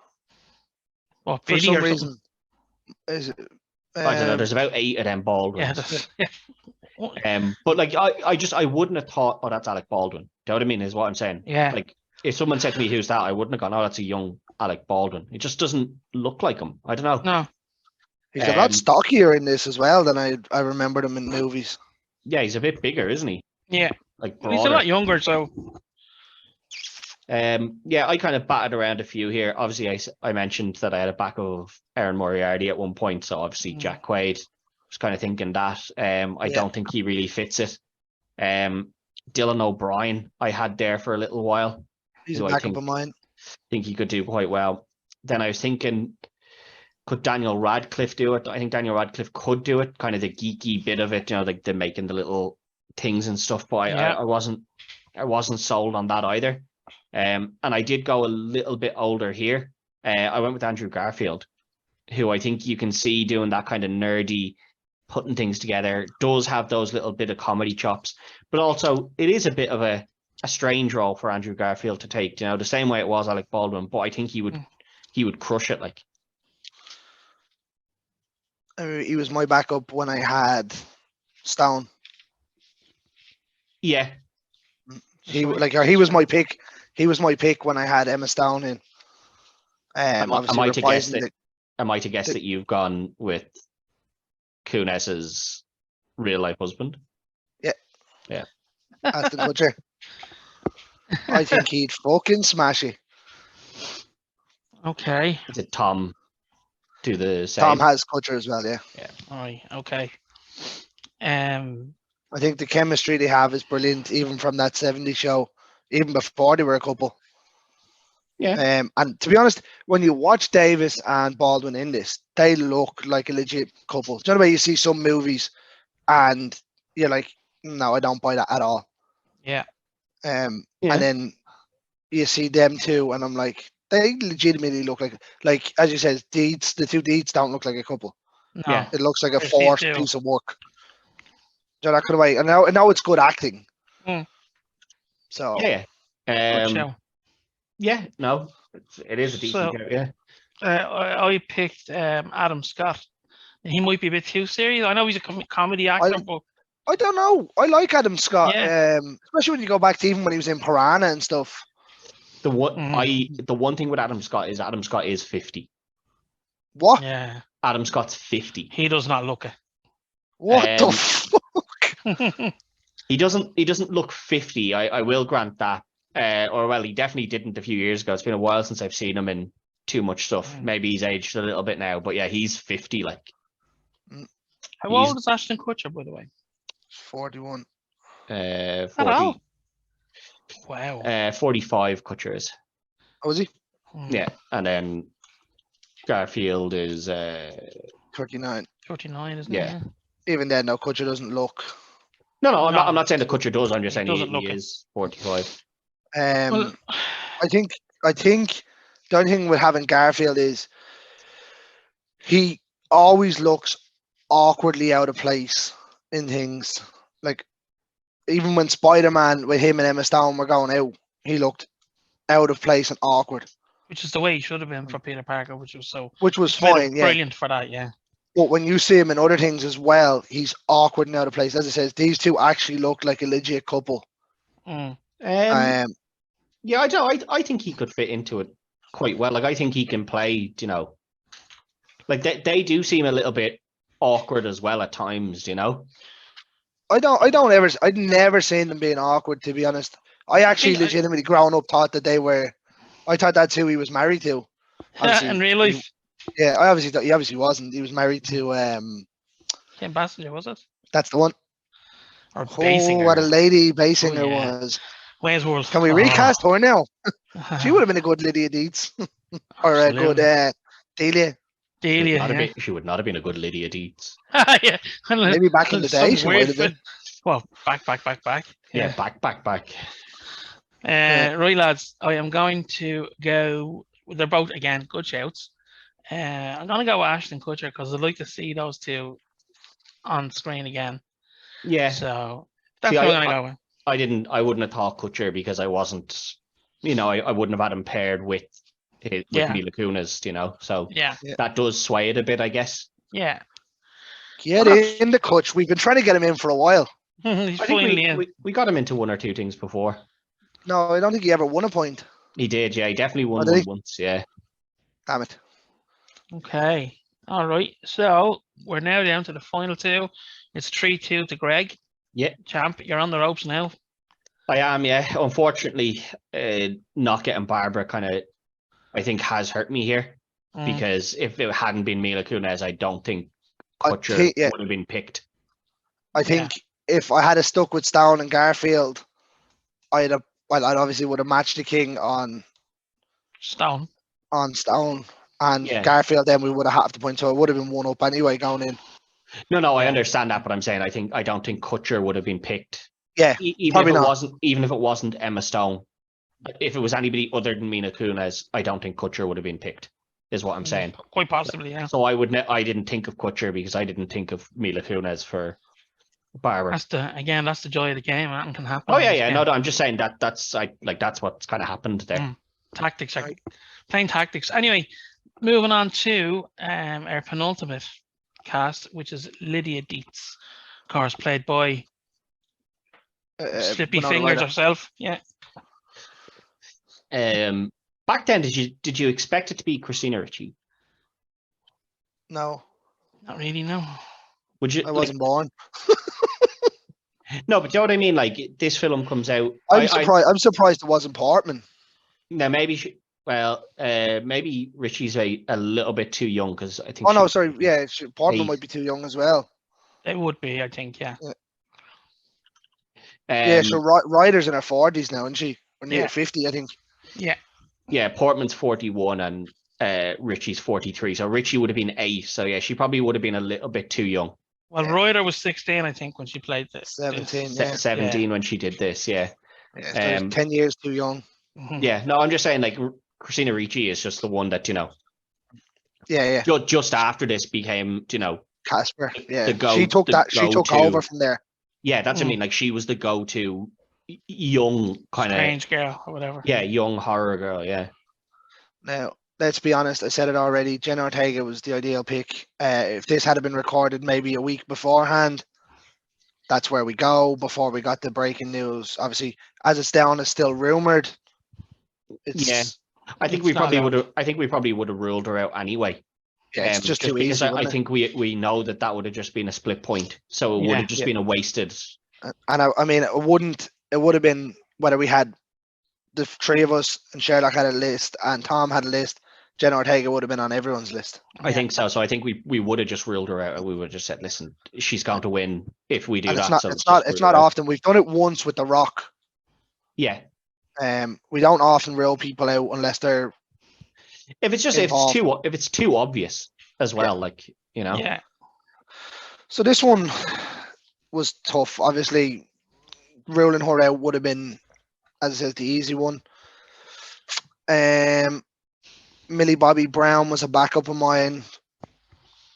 Speaker 1: What,
Speaker 3: for
Speaker 1: Billy
Speaker 3: some
Speaker 1: or something?
Speaker 3: reason. Is it?
Speaker 2: I don't know. There's about 8 of them
Speaker 1: Yeah,
Speaker 2: Baldwins.
Speaker 1: that's,
Speaker 2: But like I wouldn't have thought, oh, that's Alec Baldwin. Do you know what I mean? Is what I'm saying.
Speaker 1: yeah.
Speaker 2: Like if someone said to me, "Who's that?" I wouldn't have gone, "Oh, that's a young Alec Baldwin." It just doesn't look like him. I don't know.
Speaker 1: No.
Speaker 3: He's a lot
Speaker 2: Um,
Speaker 3: stockier in this as well than I remembered him in movies.
Speaker 2: Yeah, he's a bit bigger, isn't he?
Speaker 1: Yeah.
Speaker 2: Like
Speaker 1: Well, he's a
Speaker 2: broader.
Speaker 1: lot younger, so
Speaker 2: Yeah, I kind of batted around a few here. Obviously, I mentioned that I had a back of Aaron Moriarty at one point, so obviously Jack Quaid. Was kind of thinking that. I don't think he really fits it. Dylan O'Brien, I had there for a little while.
Speaker 3: He's a backup of mine.
Speaker 2: Think he could do quite well. Then I was thinking, could Daniel Radcliffe do it? I think Daniel Radcliffe could do it, kind of the geeky bit of it, like the making the little things and stuff. But I wasn't sold on that either. And I did go a little bit older here. I went with Andrew Garfield, who I think you can see doing that kind of nerdy, putting things together, does have those little bit of comedy chops, but also it is a bit of a strange role for Andrew Garfield to take, the same way it was Alec Baldwin, but I think he would crush it. Like,
Speaker 3: I mean, he was my backup when I had Stone.
Speaker 2: Yeah.
Speaker 3: He was my pick. He was my pick when I had Emma Stone in.
Speaker 2: Am I to guess that you've gone with Kunis's real life husband? Yeah.
Speaker 3: Ashton Kutcher. I think he'd fucking smash it.
Speaker 1: okay.
Speaker 2: Did Tom do the same?
Speaker 3: Tom has Kutcher as well, yeah.
Speaker 1: All right, okay.
Speaker 3: I think the chemistry they have is brilliant, even from that 70s show, even before they were a couple.
Speaker 2: Yeah.
Speaker 3: And to be honest, when you watch Davis and Baldwin in this, they look like a legit couple. Do you know the way you see some movies and you're like, no, I don't buy that at all.
Speaker 1: Yeah.
Speaker 3: And then you see them two, and I'm like, they legitimately look like as you said, the two Deeds don't look like a couple.
Speaker 1: No.
Speaker 2: Yeah.
Speaker 3: It looks like a
Speaker 1: There's
Speaker 3: forced
Speaker 1: these two.
Speaker 3: piece of work. So that kind of way, and now it's good acting. So
Speaker 2: Yeah.
Speaker 1: Good show.
Speaker 2: Yeah, no, it is a decent show, yeah.
Speaker 1: I picked Adam Scott. He might be a bit too serious. I know he's a comedy actor, but
Speaker 3: I don't know. I like Adam Scott, especially when you go back to even when he was in Piranha and stuff.
Speaker 2: The one thing with Adam Scott is 50.
Speaker 3: What?
Speaker 1: Yeah.
Speaker 2: Adam Scott's 50.
Speaker 1: He does not look it.
Speaker 3: What the fuck?
Speaker 2: He doesn't look 50. I will grant that. Or well, he definitely didn't a few years ago. It's been a while since I've seen him in too much stuff. Maybe he's aged a little bit now, but yeah, he's 50. Like,
Speaker 1: how old is Ashton Kutcher, by the way?
Speaker 3: 41.
Speaker 2: 40.
Speaker 1: Wow.
Speaker 2: 45 Kutcher is.
Speaker 3: Oh, is he?
Speaker 2: Yeah, and then Garfield is
Speaker 3: 39.
Speaker 1: 39, isn't
Speaker 2: Yeah.
Speaker 1: it?
Speaker 3: Even then, no, Kutcher doesn't look.
Speaker 2: No, I'm not saying the Kutcher does. I'm just saying
Speaker 1: doesn't
Speaker 2: he is 45.
Speaker 3: I think the only thing with having Garfield is he always looks awkwardly out of place in things. Like even when Spider-Man with him and Emma Stone were going out, he looked out of place and awkward.
Speaker 1: Which is the way he should have been for Peter Parker, which was
Speaker 3: fine, yeah.
Speaker 1: Brilliant for that, yeah.
Speaker 3: But when you see him in other things as well, he's awkward and out of place. As I said, these two actually look like a legit couple.
Speaker 2: Yeah, I think he could fit into it quite well. Like, I think he can play, like they do seem a little bit awkward as well at times,
Speaker 3: I'd never seen them being awkward, to be honest. I actually legitimately growing up thought that I thought that's who he was married to.
Speaker 1: In real life.
Speaker 3: Yeah, I obviously thought he obviously wasn't. He was married to
Speaker 1: Kim Basinger, was it?
Speaker 3: That's the one.
Speaker 1: Or Basinger.
Speaker 3: What a lady Basinger was.
Speaker 1: Wayne's World.
Speaker 3: Can we recast her now? She would have been a good Lydia Dietz. Or a good Delia.
Speaker 1: Delia,
Speaker 2: She would not have been a good Lydia Dietz.
Speaker 1: Yeah.
Speaker 3: Maybe back in the day she might have been.
Speaker 1: Well, back.
Speaker 2: Yeah, back.
Speaker 1: Right, lads, I am going to go. They're both, again, good shouts. I'm going to go with Ashton Kutcher because I'd like to see those two on screen again.
Speaker 2: Yeah.
Speaker 1: So that's what I'm going to go with.
Speaker 2: I wouldn't have thought Kutcher because I wasn't you know, I wouldn't have had him paired with Mila Kunis, you know. So
Speaker 1: Yeah.
Speaker 2: that does sway it a bit, I guess.
Speaker 1: Yeah.
Speaker 3: Get in the clutch. We've been trying to get him in for a while.
Speaker 1: He's
Speaker 2: I think
Speaker 1: finally in.
Speaker 2: we got him into one or two things before.
Speaker 3: No, I don't think he ever won a point.
Speaker 2: He did, yeah. He definitely won
Speaker 3: did
Speaker 2: one
Speaker 3: he?
Speaker 2: once, yeah.
Speaker 3: Damn it.
Speaker 1: Okay. All right. So we're now down to the final two. It's 3-2 to Greg.
Speaker 2: Yeah.
Speaker 1: Champ, you're on the ropes now.
Speaker 2: I am, yeah. Unfortunately, not getting Barbara kind of, I think, has hurt me here. Because if it hadn't been Mila Kunis, I don't think Kutcher would have been picked.
Speaker 3: I think if I had stuck with Stone and Garfield, I'd obviously would have matched the king on
Speaker 1: Stone.
Speaker 3: And Garfield, then we would have half the point, so it would have been 1 up anyway going in.
Speaker 2: No, I understand that, but I'm saying I don't think Kutcher would have been picked.
Speaker 3: Yeah,
Speaker 2: even if it wasn't Emma Stone, if it was anybody other than Mila Kunis, I don't think Kutcher would have been picked. Is what I'm saying.
Speaker 1: Quite possibly, yeah.
Speaker 2: So I didn't think of Kutcher because I didn't think of Mila Kunis for Barbara.
Speaker 1: That's the joy of the game. That can happen.
Speaker 2: Oh yeah. No, I'm just saying that's what's kind of happened there.
Speaker 1: Tactics, plain tactics. Anyway, moving on to our penultimate cast, which is Lydia Dietz, of course, played by Slippy Fingers herself. Yeah.
Speaker 2: Back then, did you expect it to be Christina Ricci?
Speaker 3: No.
Speaker 1: Not really, no.
Speaker 2: Would you?
Speaker 3: I wasn't born.
Speaker 2: No, but you know what I mean? Like, this film comes out.
Speaker 3: I'm surprised it wasn't Portman.
Speaker 2: Now, maybe maybe Richie's a little bit too young because I think.
Speaker 3: Oh, no, sorry. Yeah, Portman might be too young as well.
Speaker 1: It would be, I think, yeah.
Speaker 3: So Ryder's in her 40s now, isn't she? Or near 50, I think.
Speaker 1: Yeah.
Speaker 2: Yeah, Portman's 41 and Richie's 43. So Richie would have been 8. So yeah, she probably would have been a little bit too young.
Speaker 1: Well, Ryder was 16, I think, when she played this.
Speaker 3: 17,
Speaker 2: 17 when she did this, yeah.
Speaker 3: 10 years too young.
Speaker 2: Yeah, no, I'm just saying, like, Christina Ricci is just the one that, you know.
Speaker 3: Yeah.
Speaker 2: Just after this became, you know.
Speaker 3: Casper, yeah. She took over from there.
Speaker 2: Yeah, that's what I mean. Like, she was the go-to young kind of
Speaker 1: strange girl or whatever.
Speaker 2: Yeah, young horror girl, yeah.
Speaker 3: Now, let's be honest, I said it already, Jenna Ortega was the ideal pick. If this had been recorded maybe a week beforehand, that's where we go before we got the breaking news. Obviously, as it's down, it's still rumored.
Speaker 2: I think we probably would have ruled her out anyway.
Speaker 3: Yeah, it's just too easy.
Speaker 2: I think we know that would have just been a split point, so it would have just been a wasted.
Speaker 3: And I mean, it would have been whether we had the three of us and Sherlock had a list and Tom had a list. Jenna Ortega would have been on everyone's list.
Speaker 2: I think so. So I think we would have just ruled her out, and we would have just said, "Listen, she's going to win if we do
Speaker 3: and
Speaker 2: that."
Speaker 3: It's not often. We've done it once with The Rock.
Speaker 2: Yeah.
Speaker 3: We don't often rule people out unless they're.
Speaker 2: If it's too obvious as well, like, you know.
Speaker 1: Yeah.
Speaker 3: So this one was tough. Obviously, ruling her out would have been, as I said, the easy one. Millie Bobby Brown was a backup of mine.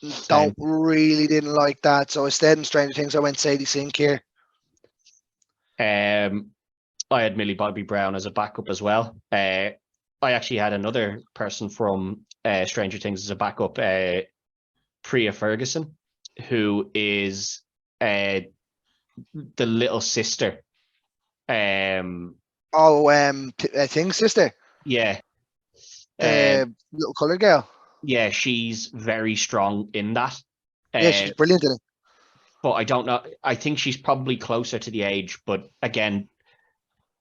Speaker 3: Didn't like that, so I stayed in Stranger Things. I went Sadie Sink here.
Speaker 2: I had Millie Bobby Brown as a backup as well. I actually had another person from Stranger Things as a backup, Priya Ferguson, who is the little sister. Thing's
Speaker 3: sister.
Speaker 2: Yeah.
Speaker 3: Little colour girl.
Speaker 2: Yeah, she's very strong in that.
Speaker 3: Yeah, she's brilliant in it.
Speaker 2: But I don't know. I think she's probably closer to the age, but again,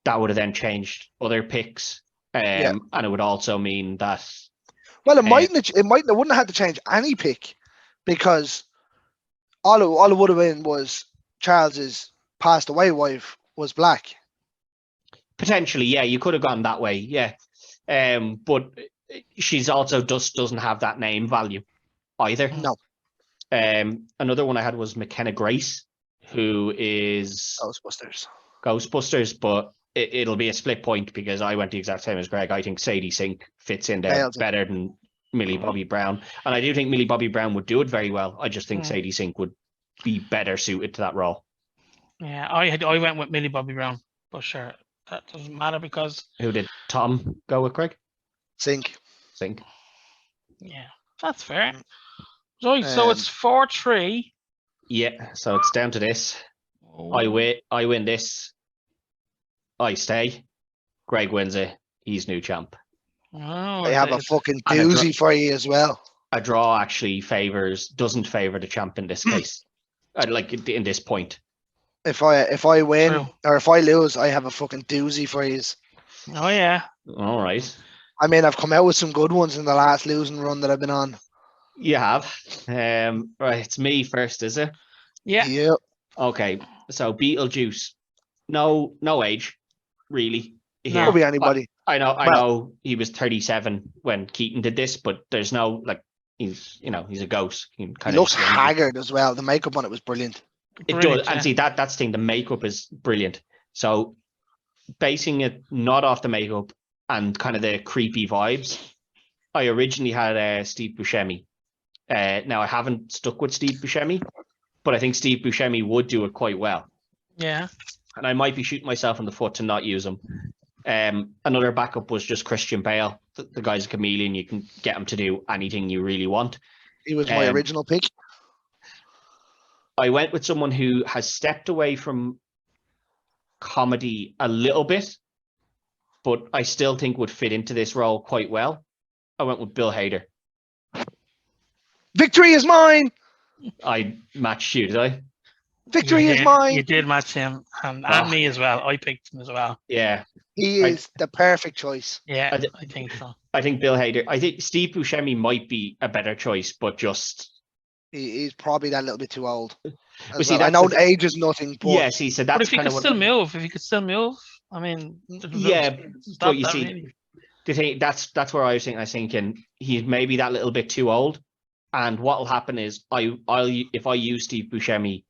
Speaker 2: that would have then changed other picks. And it would also mean that.
Speaker 3: Well, it wouldn't have had to change any pick, because all it would have been was Charles's passed away wife was black.
Speaker 2: Potentially, yeah, you could have gone that way, yeah. But she's also just doesn't have that name value either.
Speaker 3: No.
Speaker 2: Another one I had was McKenna Grace, who is Ghostbusters, but it'll be a split point because I went the exact same as Greg. I think Sadie Sink fits in there better than Millie Bobby Brown, and I do think Millie Bobby Brown would do it very well. I just think Sadie Sink would be better suited to that role.
Speaker 1: Yeah, I went with Millie Bobby Brown, but sure, that doesn't matter because
Speaker 2: Who did Tom go with, Craig?
Speaker 3: Sink.
Speaker 2: Think.
Speaker 1: yeah, that's fair. Right, so it's 4-3.
Speaker 2: Yeah, so it's down to this.
Speaker 1: Oh.
Speaker 2: I win this. I stay. Greg wins it. He's new champ.
Speaker 1: Oh,
Speaker 3: I have a fucking
Speaker 2: and a
Speaker 3: doozy for you as well.
Speaker 2: A draw actually doesn't favor the champ in this case. Like in this point.
Speaker 3: If I win
Speaker 1: True.
Speaker 3: or if I lose, I have a fucking doozy for you.
Speaker 1: Oh yeah.
Speaker 2: All right.
Speaker 3: I mean, I've come out with some good ones in the last losing run that I've been on.
Speaker 2: You have. Right, it's me first, is it?
Speaker 1: Yeah.
Speaker 3: Yep.
Speaker 2: Okay. So Beetlejuice. No age, really.
Speaker 1: No.
Speaker 3: Could be anybody.
Speaker 2: I know he was 37 when Keaton did this, but there's no like he's a ghost.
Speaker 3: He looks haggard as well. The makeup on it was brilliant.
Speaker 2: It does, and see that's the thing. The makeup is brilliant. So basing it not off the makeup and kind of the creepy vibes, I originally had Steve Buscemi. Now I haven't stuck with Steve Buscemi, but I think Steve Buscemi would do it quite well.
Speaker 1: Yeah.
Speaker 2: And I might be shooting myself in the foot to not use him. Another backup was just Christian Bale. The guy's a chameleon. You can get him to do anything you really want.
Speaker 3: He was my original pick.
Speaker 2: I went with someone who has stepped away from comedy a little bit, but I still think would fit into this role quite well. I went with Bill Hader.
Speaker 3: Victory is mine.
Speaker 2: I matched you, did I?
Speaker 3: Victory is mine.
Speaker 1: You did match him and me as well. I picked him as well.
Speaker 2: Yeah.
Speaker 3: He is the perfect choice.
Speaker 1: Yeah, I think so.
Speaker 2: I think Bill Hader. I think Steve Buscemi might be a better choice, but just
Speaker 3: he's probably that little bit too old.
Speaker 2: See,
Speaker 3: I know age is nothing, but
Speaker 2: yeah. See, so that's
Speaker 1: but if he
Speaker 2: kind
Speaker 1: could
Speaker 2: of
Speaker 1: still move, I mean,
Speaker 2: yeah. But you see,
Speaker 1: really.
Speaker 2: the thing that's where I was thinking he's maybe that little bit too old, and what'll happen is if I use Steve Buscemi,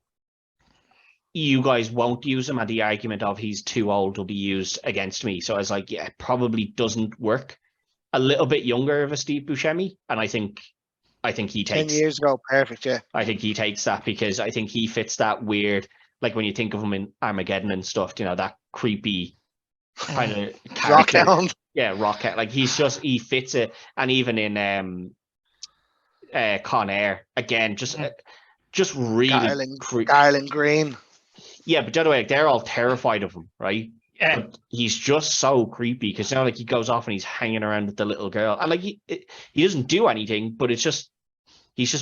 Speaker 2: you guys won't use him, and the argument of he's too old will be used against me. So I was like, yeah, it probably doesn't work. A little bit younger of a Steve Buscemi, and I think he takes
Speaker 3: 10 years ago, perfect. Yeah,
Speaker 2: I think he takes that because I think he fits that weird, like when you think of him in Armageddon and stuff, that creepy kind of
Speaker 3: rock hound.
Speaker 2: Yeah, rock hound. Like he fits it, and even in Con Air again, just really
Speaker 3: Garland Green.
Speaker 2: Yeah, but by the way, they're all terrified of him, right?
Speaker 1: Yeah.
Speaker 2: But he's just so creepy because like he goes off and he's hanging around with the little girl, and like he doesn't do anything, but he's just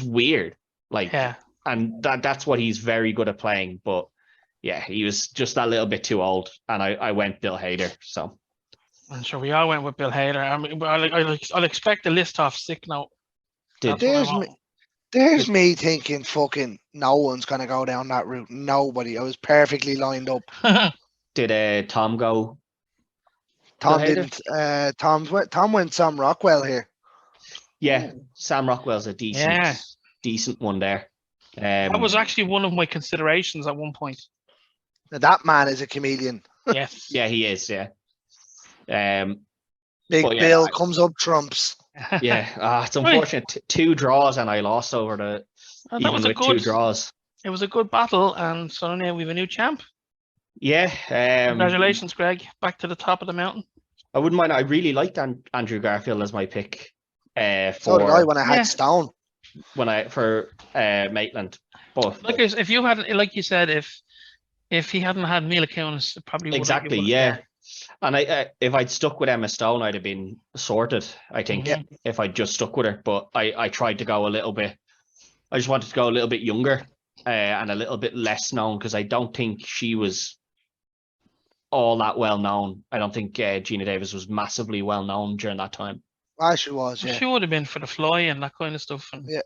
Speaker 2: weird, like
Speaker 1: yeah.
Speaker 2: And that's what he's very good at playing. But yeah, he was just that little bit too old, and I went Bill Hader. So
Speaker 1: I'm sure we all went with Bill Hader. I mean, I'll expect the list off sick note.
Speaker 3: There's me thinking fucking no one's gonna go down that route. Nobody. I was perfectly lined up.
Speaker 2: Did Tom go?
Speaker 3: Tom didn't. Tom went Sam Rockwell here.
Speaker 2: Yeah, Sam Rockwell's a decent one there.
Speaker 1: That was actually one of my considerations at one point.
Speaker 3: Now, that man is a chameleon.
Speaker 1: Yes.
Speaker 2: Yeah, he is. Yeah.
Speaker 3: Big Bill comes up trumps.
Speaker 2: Yeah, it's unfortunate. 2 draws and I lost over the.
Speaker 1: That was a good
Speaker 2: 2 draws.
Speaker 1: It was a good battle, and so now we have a new champ.
Speaker 2: Yeah.
Speaker 1: Congratulations, Greg. Back to the top of the mountain.
Speaker 2: I wouldn't mind. I really liked Andrew Garfield as my pick.
Speaker 3: So did I when I had Stone.
Speaker 2: For Maitland, but
Speaker 1: like if you had, like you said, if he hadn't had Mila Kunis, it probably
Speaker 2: exactly, yeah. And if I'd stuck with Emma Stone, I'd have been sorted. I think if I'd just stuck with her, but I tried to go a little bit. I just wanted to go a little bit younger and a little bit less known because I don't think she was all that well known. I don't think Gina Davis was massively well known during that time.
Speaker 3: She was, yeah.
Speaker 1: She would have been for The Fly and that kind of stuff. And
Speaker 3: yeah.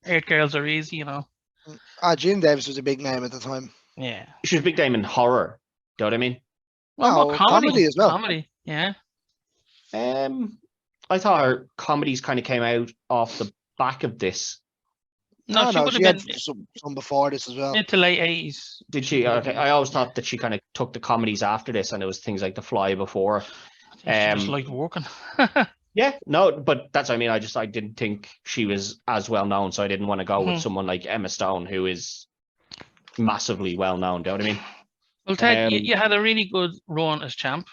Speaker 1: 8 Girls Are Easy,
Speaker 3: Gina Davis was a big name at the time.
Speaker 1: Yeah.
Speaker 2: She was a big name in horror. Do you know what I mean?
Speaker 1: Well,
Speaker 3: comedy as well.
Speaker 1: Comedy, yeah.
Speaker 3: I
Speaker 2: thought her comedies kind of came out off the back of this.
Speaker 1: No,
Speaker 3: she had some before this as well.
Speaker 1: Mid to late 80s.
Speaker 2: Did she? Okay. I always thought that she kind of took the comedies after this, and it was things like The Fly before.
Speaker 1: She just liked working.
Speaker 2: Yeah, no, but that's what I mean. I didn't think she was as well known, so I didn't want to go with someone like Emma Stone, who is massively well known. Do you know what I mean?
Speaker 1: Well, Ted, you had a really good run as champ.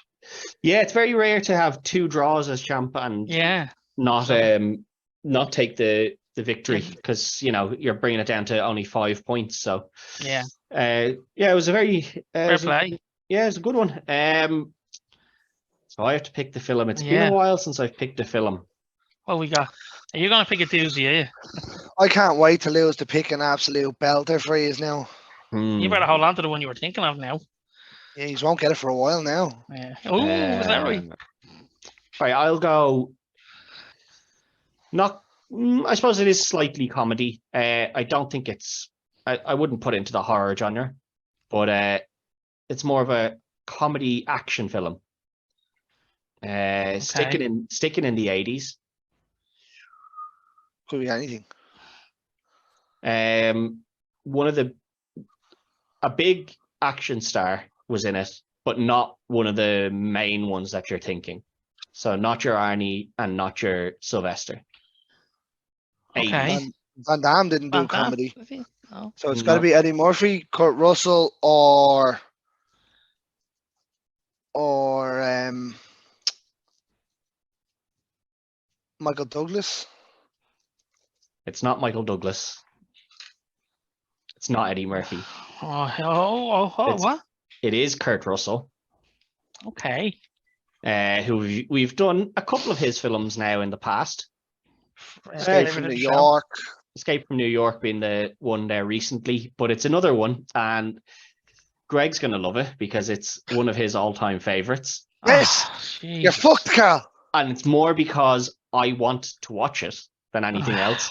Speaker 2: Yeah, it's very rare to have 2 draws as champ and
Speaker 1: Yeah.
Speaker 2: not
Speaker 1: So-
Speaker 2: not take the victory,
Speaker 1: Yeah.
Speaker 2: because you're bringing it down to only 5 points. So
Speaker 1: Yeah.
Speaker 2: yeah, it was a very
Speaker 1: Fair play.
Speaker 2: yeah, it's a good one. So I have to pick the film. It's been
Speaker 1: Yeah.
Speaker 2: a while since I've picked a film.
Speaker 1: What we got? Are you gonna pick a doozy? Are you?
Speaker 3: I can't wait to lose to pick an absolute belter for you now.
Speaker 1: You better hold on to the one you were thinking of now.
Speaker 3: Yeah, you won't get it for a while now.
Speaker 1: Yeah. Oh, is that right?
Speaker 2: Right, I'll go. Not. I suppose it is slightly comedy. I don't think it's. I wouldn't put it into the horror genre, but it's more of a comedy action film. Sticking in the 80s.
Speaker 3: Could be anything.
Speaker 2: A big action star was in it, but not one of the main ones that you're thinking. So not your Arnie and not your Sylvester.
Speaker 1: Okay.
Speaker 3: Van Damme didn't do
Speaker 1: Van Damme,
Speaker 3: comedy.
Speaker 1: is he? No.
Speaker 3: So it's got to be Eddie Murphy, Kurt Russell, or Michael Douglas.
Speaker 2: It's not Michael Douglas. It's not Eddie Murphy.
Speaker 1: What?
Speaker 2: It is Kurt Russell.
Speaker 1: Okay.
Speaker 2: Who we've done a couple of his films now in the past.
Speaker 3: Escape from New York.
Speaker 2: Escape from New York being the one there recently, but it's another one, and Greg's gonna love it because it's one of his all-time favorites.
Speaker 3: Yes, you're fucked, Carl.
Speaker 2: And it's more because I want to watch it than anything else.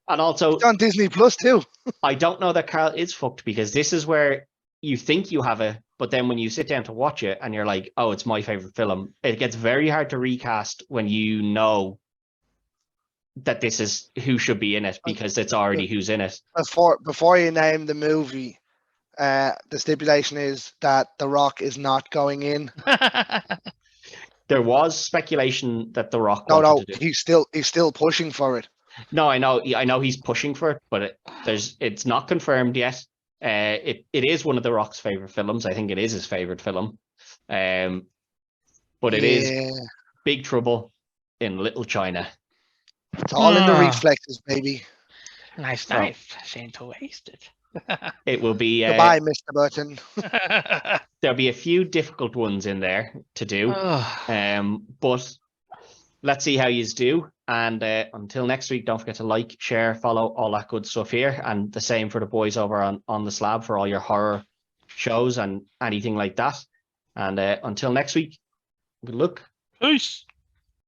Speaker 2: And also,
Speaker 3: it's on Disney Plus too.
Speaker 2: I don't know that Carl is fucked, because this is where you think you have it, but then when you sit down to watch it and you're like, oh, it's my favorite film, it gets very hard to recast when you know that this is who should be in it, because it's already who's in it.
Speaker 3: Before you name the movie, the stipulation is that The Rock is not going in.
Speaker 2: There was speculation that The Rock.
Speaker 3: No, he's still pushing for it.
Speaker 2: No, I know he's pushing for it, but it's not confirmed yet. It is one of The Rock's favorite films. I think it is his favorite film. But it is Big Trouble in Little China.
Speaker 3: It's all in the reflexes, baby.
Speaker 1: Nice knife. Shame to waste it.
Speaker 2: It will be.
Speaker 3: Goodbye, Mr. Button.
Speaker 2: There'll be a few difficult ones in there to do. But let's see how you do. And until next week, don't forget to like, share, follow, all that good stuff here. And the same for the boys over on the slab for all your horror shows and anything like that. And until next week, good luck.
Speaker 1: Peace.